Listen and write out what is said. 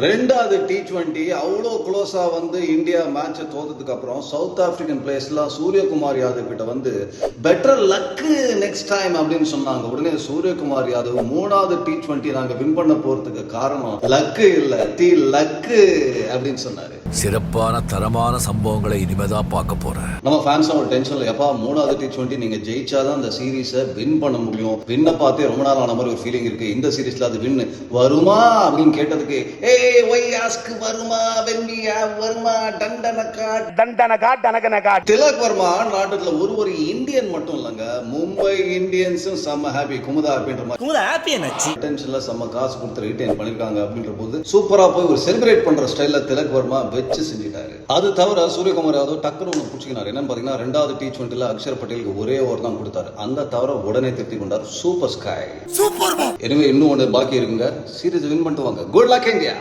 ரெண்டாவது T20 அவ்வளோ க்ளோஸா வந்து இந்தியா மேட்சை தோத்ததுக்கு அப்புறம் சவுத் ஆப்பிரிக்கன் பிளேயர்ஸ்லாம் சூரியகுமார் யாதவ் கிட்ட வந்து பெட்டர் லக்கு நெக்ஸ்ட் டைம் அப்படின்னு சொன்னாங்க. உடனே சூரியகுமார் யாதவ் மூணாவது T20 நாங்க வின் பண்ண போறதுக்கு காரணம் லக்கு இல்ல லக்கு அப்படின்னு சொன்னாரு. சிறப்பான தரமான சம்பவங்களை இனிமேதான் பார்க்க போறேன். நம்ம ஃபேன்ஸ் ஒரு டென்ஷன்ல எப்பா மூணாவது T20 நீங்க ஜெயிச்சாதான் அந்த சீரீஸை வின் பண்ண முடியும். வின்ன பார்த்தே ரொம்ப நாள் ஆன மாதிரி ஒரு ஃபீலிங் இருக்கு. இந்த சீரீஸ்ல அது வின் வருமா அப்படின்னு கேட்டதுக்கு வருமா வருமா திலக் வர்மா நாட்டுல ஒரு இந்தியன் மட்டும் இல்லங்க, மும்பை இந்தியன்ஸும் செம்ம ஹாப்பி. குமுதா அப்படின்ற மாதிரி டென்ஷன்ல செம்ம காசு கொடுத்து ரிட்டைன் பண்ணிருக்காங்க அப்படின்ற போது சூப்பரா போய் ஒரு செலிப்ரேட் பண்ற ஸ்டைல்ல திலக் வர்மா வச்சு செஞ்சுட்டாரு. அது தவிர சூரியகுமார் யாதவ் டக்குனு ஒன்று பிடிச்சிக்கினார். என்னன்னு பாத்தீங்கன்னா ரெண்டாவது T20 அக்ஷர் பட்டேலுக்கு ஒரே ஓவர் தான் கொடுத்தாரு. அந்த தவிர உடனே திருத்தி கொண்டார். Super sky. எனவே இன்னும் ஒன்று பாக்கி இருக்குங்க, சீரீஸ் வின் பண்ணிட்டு வாங்க. Good luck India.